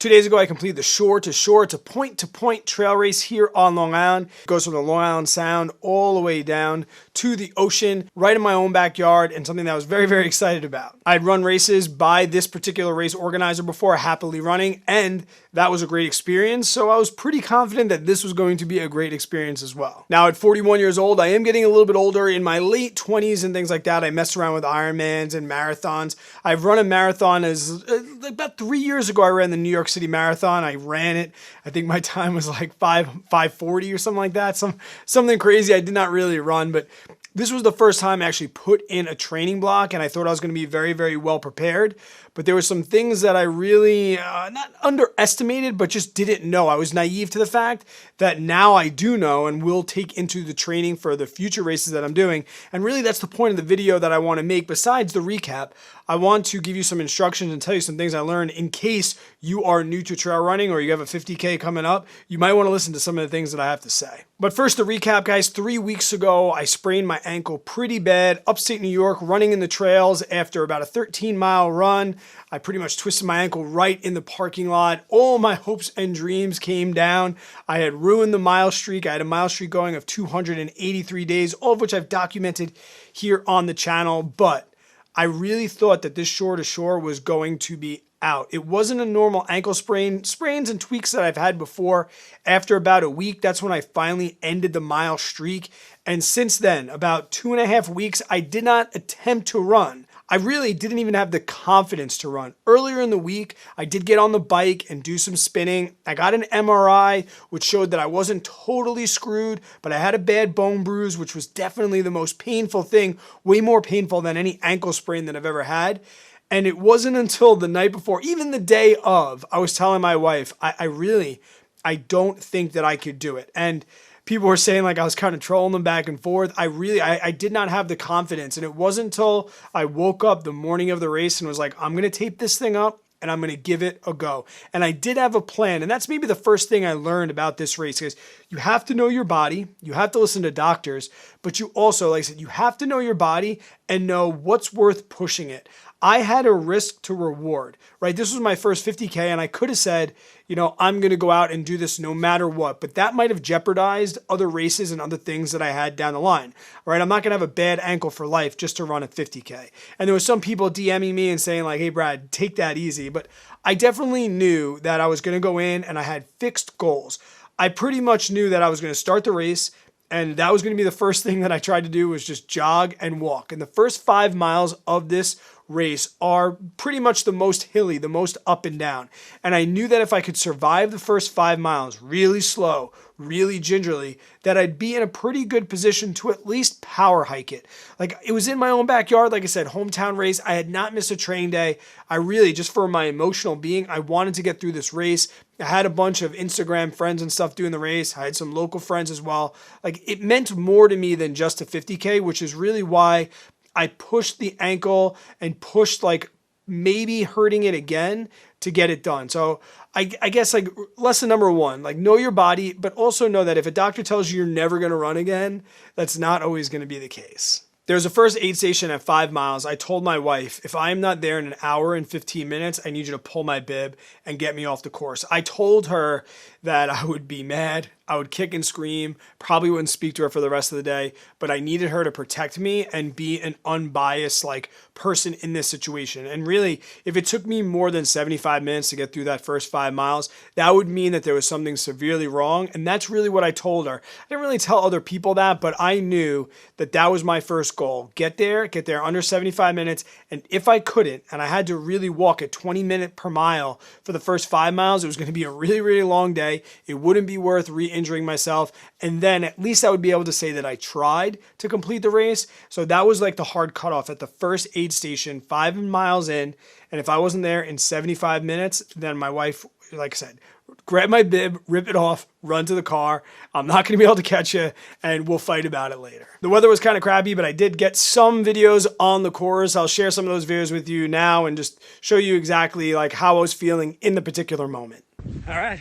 2 days ago, I completed the Shore to Shore. It's a point-to-point trail race here on Long Island. It goes from the Long Island Sound all the way down to the ocean, right in my own backyard, and something that I was very, very excited about. I'd run races by this particular race organizer before, Happily Running, and that was a great experience, so I was pretty confident that this was going to be a great experience as well. Now, at 41 years old, I am getting a little bit older. In my late 20s and things like that, I messed around with Ironmans and marathons. I've run a marathon about 3 years ago. I ran the New York City Marathon. I ran it. I think my time was like 5:40 or something like that. Something crazy. I did not really run, but this was the first time I actually put in a training block, and I thought I was going to be very, very well prepared. But there were some things that I really not underestimated, but just didn't know. I was naive to the fact that now I do know and will take into the training for the future races that I'm doing. And really, that's the point of the video that I want to make. Besides the recap, I want to give you some instructions and tell you some things I learned in case you are new to trail running or you have a 50K coming up. You might want to listen to some of the things that I have to say. But first, the recap, guys. 3 weeks ago, I sprained my ankle pretty bad, upstate New York, running in the trails after about a 13-mile run. I pretty much twisted my ankle right in the parking lot. All my hopes and dreams came down. I had ruined the mile streak. I had a mile streak going of 283 days, all of which I've documented here on the channel. But I really thought that this Shore to Shore was going to be out. It wasn't a normal ankle sprain. Sprains and tweaks that I've had before. After about a week, that's when I finally ended the mile streak. And since then, about 2.5 weeks, I did not attempt to run. I really didn't even have the confidence to run. Earlier in the week, I did get on the bike and do some spinning. I got an MRI, which showed that I wasn't totally screwed, but I had a bad bone bruise, which was definitely the most painful thing, way more painful than any ankle sprain that I've ever had. And it wasn't until the night before, even the day of, I was telling my wife, I don't think that I could do it. And people were saying like I was kind of trolling them back and forth. I did not have the confidence. And it wasn't until I woke up the morning of the race and was like, I'm going to tape this thing up and I'm going to give it a go. And I did have a plan. And that's maybe the first thing I learned about this race, is you have to know your body. You have to listen to doctors, but you also, like I said, you have to know your body and know what's worth pushing it. I had a risk to reward, right? This was my first 50K, and I could have said, you know, I'm going to go out and do this no matter what, but that might have jeopardized other races and other things that I had down the line, right? I'm not going to have a bad ankle for life just to run a 50K. And there was some people DMing me and saying like, hey, Brad, take that easy. But I definitely knew that I was going to go in and I had fixed goals. I pretty much knew that I was going to start the race, and that was going to be the first thing that I tried to do, was just jog and walk. And the first 5 miles of this race are pretty much the most hilly, the most up and down. And I knew that if I could survive the first 5 miles really slow, really gingerly, that I'd be in a pretty good position to at least power hike it. Like, it was in my own backyard. Like I said, hometown race. I had not missed a training day. I really, just for my emotional being, I wanted to get through this race. I had a bunch of Instagram friends and stuff doing the race. I had some local friends as well. Like, it meant more to me than just a 50K, which is really why I pushed the ankle and pushed like maybe hurting it again to get it done. So I guess like lesson number one, like know your body, but also know that if a doctor tells you you're never going to run again, that's not always going to be the case. There's a first aid station at 5 miles. I told my wife, if I'm not there in an hour and 15 minutes, I need you to pull my bib and get me off the course. I told her that I would be mad. I would kick and scream, probably wouldn't speak to her for the rest of the day, but I needed her to protect me and be an unbiased like person in this situation. And really, if it took me more than 75 minutes to get through that first 5 miles, that would mean that there was something severely wrong. And that's really what I told her. I didn't really tell other people that, but I knew that that was my first goal. Get there under 75 minutes. And if I couldn't, and I had to really walk at 20 minutes per mile for the first 5 miles, it was going to be a really, really long day. It wouldn't be worth re-injuring myself. And then at least I would be able to say that I tried to complete the race. So that was like the hard cutoff at the first aid station, 5 miles in. And if I wasn't there in 75 minutes, then my wife, like I said, grab my bib, rip it off, run to the car. I'm not going to be able to catch you, and we'll fight about it later. The weather was kind of crappy, but I did get some videos on the course. I'll share some of those videos with you now and just show you exactly like how I was feeling in the particular moment. All right,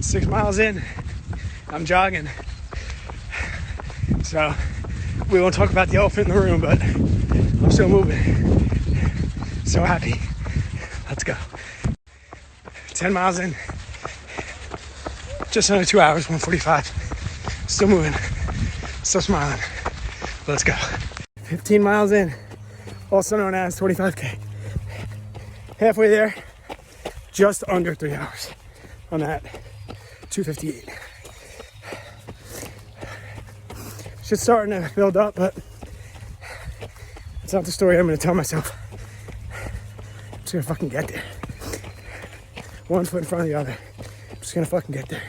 6 miles in, I'm jogging. So we won't talk about the elephant in the room, but I'm still moving. So happy. Let's go. 10 miles in. Just under 2 hours, 1:45. Still moving. Still smiling. Let's go. 15 miles in, also known as 25K. Halfway there, just under 3 hours on that 2:58. It's just starting to build up, but it's not the story I'm going to tell myself. I'm just going to fucking get there. One foot in front of the other. I'm just going to fucking get there.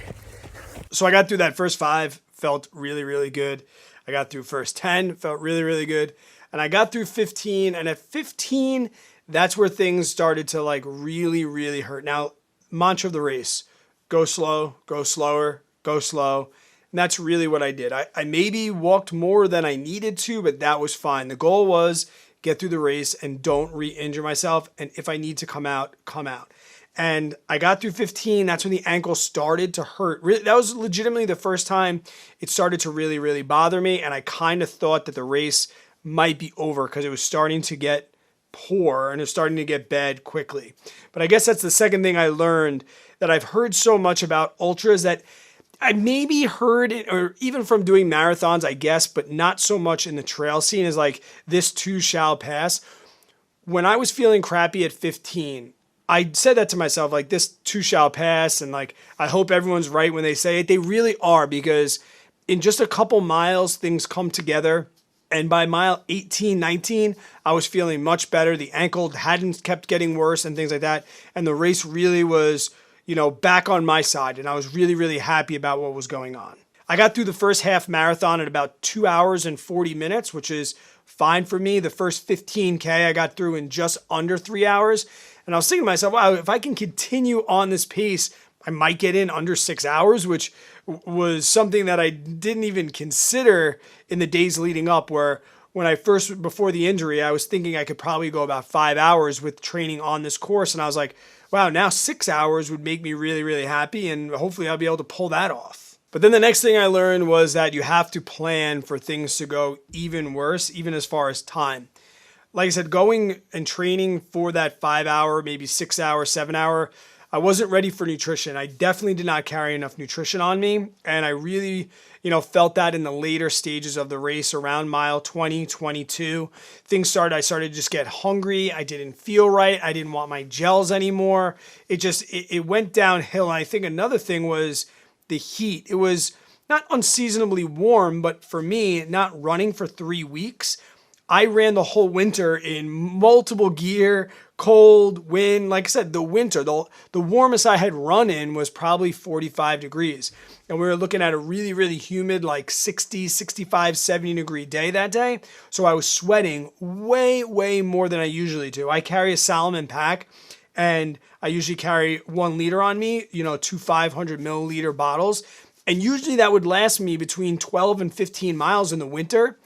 So I got through that first 5, felt really, really good. I got through first 10, felt really, really good. And I got through 15, and at 15, that's where things started to like really, really hurt. Now, mantra of the race, go slow, go slower, go slow. And that's really what I did. I maybe walked more than I needed to, but that was fine. The goal was get through the race and don't re-injure myself. And if I need to come out, come out. And I got through 15. That's when the ankle started to hurt. That was legitimately the first time it started to really, really bother me. And I kind of thought that the race might be over because it was starting to get poor and it was starting to get bad quickly. But I guess that's the second thing I learned, that I've heard so much about ultras that I maybe heard it, or even from doing marathons, I guess, but not so much in the trail scene, is like, this too shall pass. When I was feeling crappy at 15, I said that to myself, like, this too shall pass, and like, I hope everyone's right when they say it. They really are, because in just a couple miles, things come together. And by mile 18, 19, I was feeling much better. The ankle hadn't kept getting worse and things like that. And the race really was, back on my side. And I was really, really happy about what was going on. I got through the first half marathon at about 2 hours and 40 minutes, which is fine for me. The first 15K I got through in just under 3 hours. And I was thinking to myself, wow, if I can continue on this pace, I might get in under 6 hours, which was something that I didn't even consider in the days leading up, where when I first, before the injury, I was thinking I could probably go about 5 hours with training on this course. And I was like, wow, now 6 hours would make me really, really happy. And hopefully I'll be able to pull that off. But then the next thing I learned was that you have to plan for things to go even worse, even as far as time. Like I said, going and training for that 5 hour, maybe 6 hour, 7 hour, I wasn't ready for nutrition. I definitely did not carry enough nutrition on me. And I really, felt that in the later stages of the race, around mile 20, 22. I started to just get hungry. I didn't feel right. I didn't want my gels anymore. It went downhill. And I think another thing was the heat. It was not unseasonably warm, but for me, not running for 3 weeks, I ran the whole winter in multiple gear, cold, wind. Like I said, the winter, the warmest I had run in was probably 45 degrees. And we were looking at a really, really humid, like 60, 65, 70 degree day that day. So I was sweating way, way more than I usually do. I carry a Salomon pack, and I usually carry 1 liter on me, 2 500 milliliter bottles. And usually that would last me between 12 and 15 miles in the winter.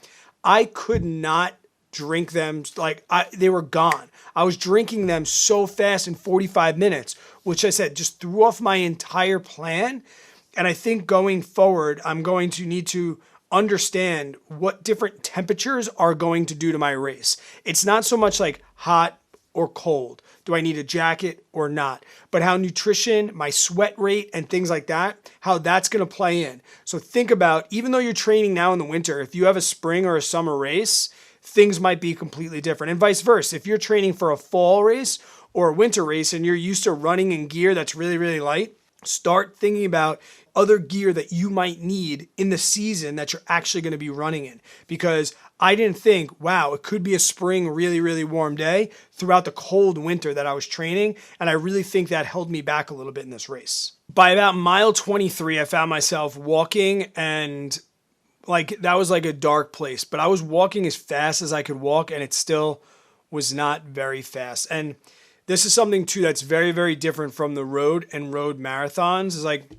I could not drink them, they were gone. I was drinking them so fast in 45 minutes, which I said just threw off my entire plan. And I think going forward, I'm going to need to understand what different temperatures are going to do to my race. It's not so much like hot or cold. Do I need a jacket or not? But how nutrition, my sweat rate, and things like that, how that's going to play in. So think about, even though you're training now in the winter, if you have a spring or a summer race, things might be completely different. And vice versa. If you're training for a fall race or a winter race and you're used to running in gear that's really, really light, start thinking about other gear that you might need in the season that you're actually going to be running in. Because I didn't think, wow, it could be a spring, really, really warm day throughout the cold winter that I was training. And I really think that held me back a little bit in this race. By about mile 23, I found myself walking, and that was like a dark place. But I was walking as fast as I could walk, and it still was not very fast. And this is something too that's very, very different from the road and road marathons. Is like,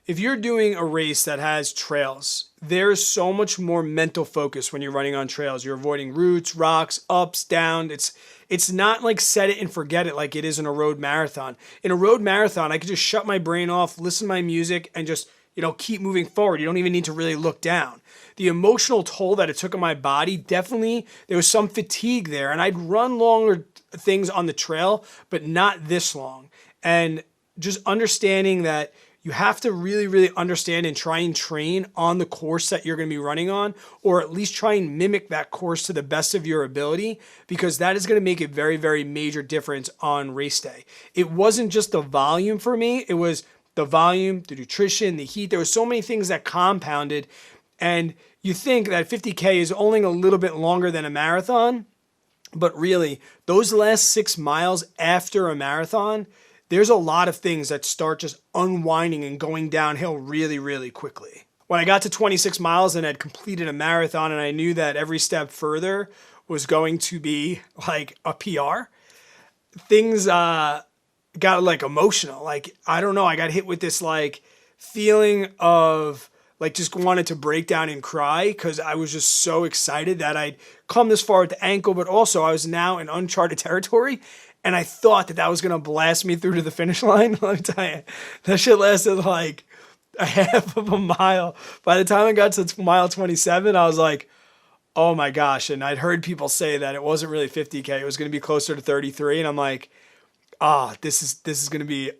if you're doing a race that has trails, there's so much more mental focus when you're running on trails. You're avoiding roots, rocks, ups, down. It's not like set it and forget it like it is in a road marathon. In a road marathon, I could just shut my brain off, listen to my music, and just, keep moving forward. You don't even need to really look down. The emotional toll that it took on my body, definitely, there was some fatigue there. And I'd run longer things on the trail, but not this long. And just understanding that you have to really, really understand and try and train on the course that you're going to be running on, or at least try and mimic that course to the best of your ability, because that is going to make a very, very major difference on race day. It wasn't just the volume for me. It was the volume, the nutrition, the heat. There were so many things that compounded. And you think that 50K is only a little bit longer than a marathon, but really those last 6 miles after a marathon, there's a lot of things that start just unwinding and going downhill really, really quickly. When I got to 26 miles and had completed a marathon and I knew that every step further was going to be like a PR, things got like emotional. Like, I don't know, I got hit with this like feeling of like just wanted to break down and cry because I was just so excited that I'd come this far at the ankle, but also I was now in uncharted territory. And I thought that was going to blast me through to the finish line. Let me tell you, that shit lasted like a half of a mile. By the time I got to mile 27, I was like, oh my gosh. And I'd heard people say that it wasn't really 50K. It was going to be closer to 33. And I'm like, this is going to be a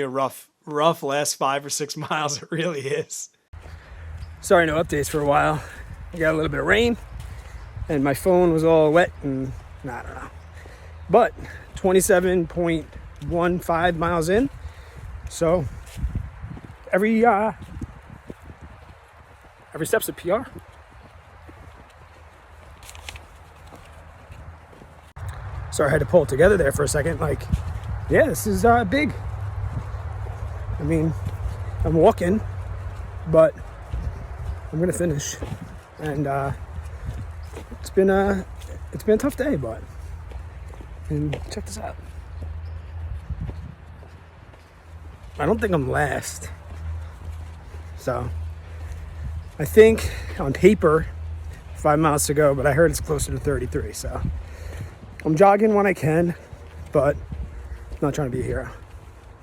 rough last 5 or 6 miles. It really is. Sorry, no updates for a while. I got a little bit of rain and my phone was all wet and I don't know. But 27.15 miles in. So every step's a PR. Sorry, I had to pull it together there for a second. Like, yeah, this is big. I mean, I'm walking, but I'm gonna finish. And it's been a tough day, but. And check this out. I don't think I'm last. So I think on paper 5 miles to go, but I heard it's closer to 33. So I'm jogging when I can, but I'm not trying to be a hero.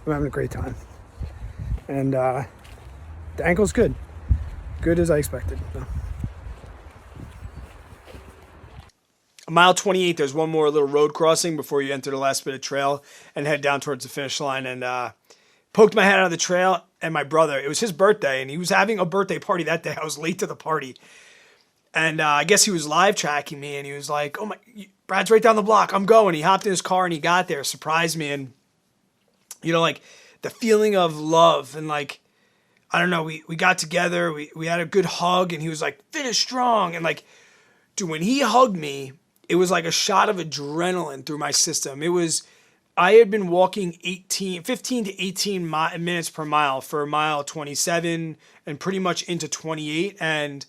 I'm having a great time. And the ankle's good. Good as I expected. So. Mile 28, there's one more little road crossing before you enter the last bit of trail and head down towards the finish line. And poked my head out of the trail, and my brother, it was his birthday, and he was having a birthday party that day. I was late to the party. And I guess he was live tracking me, and he was like, oh my, Brad's right down the block. I'm going. He hopped in his car, and he got there, surprised me. And, you know, like the feeling of love and like, I don't know, we got together, we had a good hug, and he was like, finish strong. And like, dude, when he hugged me, it was like a shot of adrenaline through my system. I had been walking 15 to 18 minutes per mile for mile 27 and pretty much into 28. And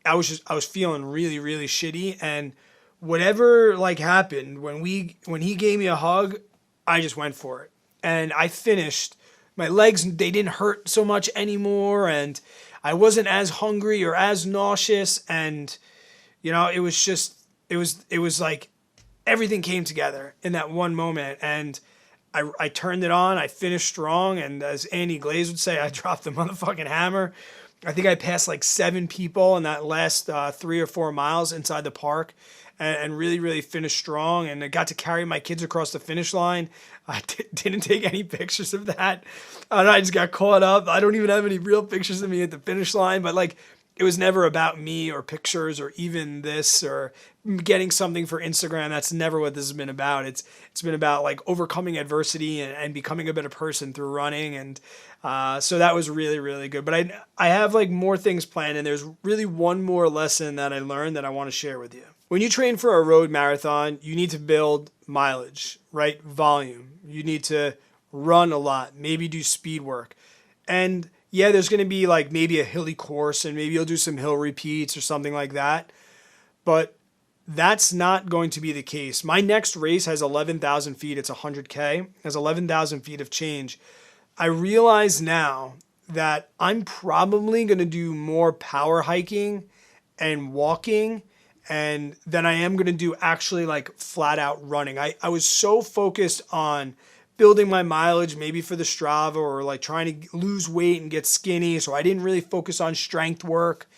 I was feeling really, really shitty. And whatever like happened when he gave me a hug, I just went for it. And I finished. My legs, they didn't hurt so much anymore. And I wasn't as hungry or as nauseous. And, you know, it was like everything came together in that one moment. And I turned it on. I finished strong. And as Andy Glaze would say, I dropped the motherfucking hammer. I think I passed like 7 people in that last 3 or 4 miles inside the park and really, really finished strong. And I got to carry my kids across the finish line. I didn't take any pictures of that. And I just got caught up. I don't even have any real pictures of me at the finish line. But like, it was never about me or pictures or even this or getting something for Instagram. That's never what this has been about. It's been about like overcoming adversity and becoming a better person through running. And so that was really, really good. But I have like more things planned, and there's really one more lesson that I learned that I want to share with you. When you train for a road marathon, you need to build mileage, right? Volume. You need to run a lot, maybe do speed work. And yeah, there's going to be like maybe a hilly course and maybe you'll do some hill repeats or something like that. But that's not going to be the case. My next race has 11,000 feet. It's 100K. It has 11,000 feet of change. I realize now that I'm probably going to do more power hiking and walking and than I am going to do actually like flat out running. I was so focused on building my mileage maybe for the Strava or like trying to lose weight and get skinny. So I didn't really focus on strength work.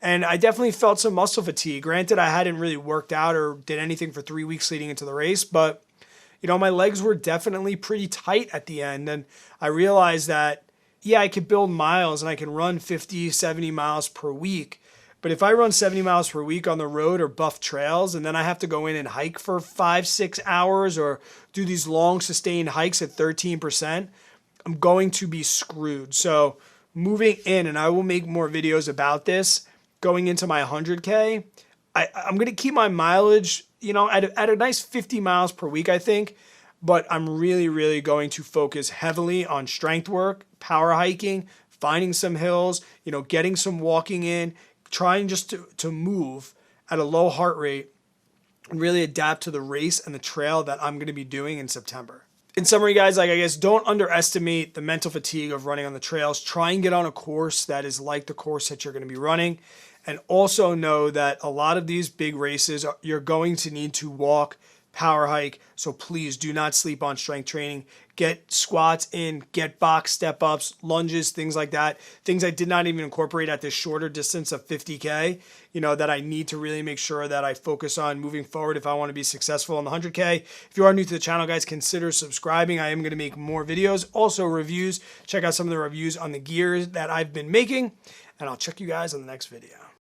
And I definitely felt some muscle fatigue. Granted, I hadn't really worked out or did anything for 3 weeks leading into the race, but my legs were definitely pretty tight at the end. And I realized that, yeah, I could build miles and I can run 50, 70 miles per week. But if I run 70 miles per week on the road or buff trails, and then I have to go in and hike for 5-6 hours or do these long sustained hikes at 13%, I'm going to be screwed. So moving in, and I will make more videos about this, going into my 100K, I'm going to keep my mileage, at a nice 50 miles per week, I think. But I'm really, really going to focus heavily on strength work, power hiking, finding some hills, getting some walking in, trying just to move at a low heart rate and really adapt to the race and the trail that I'm going to be doing in September. In summary, guys, I guess don't underestimate the mental fatigue of running on the trails. Try and get on a course that is like the course that you're going to be running. And also know that a lot of these big races, you're going to need to walk, power hike. So please do not sleep on strength training. Get squats in, get box step ups, lunges, things like that. Things I did not even incorporate at this shorter distance of 50K, that I need to really make sure that I focus on moving forward if I want to be successful on the 100K. If you are new to the channel, guys, consider subscribing. I am going to make more videos, also reviews. Check out some of the reviews on the gear that I've been making, and I'll check you guys on the next video.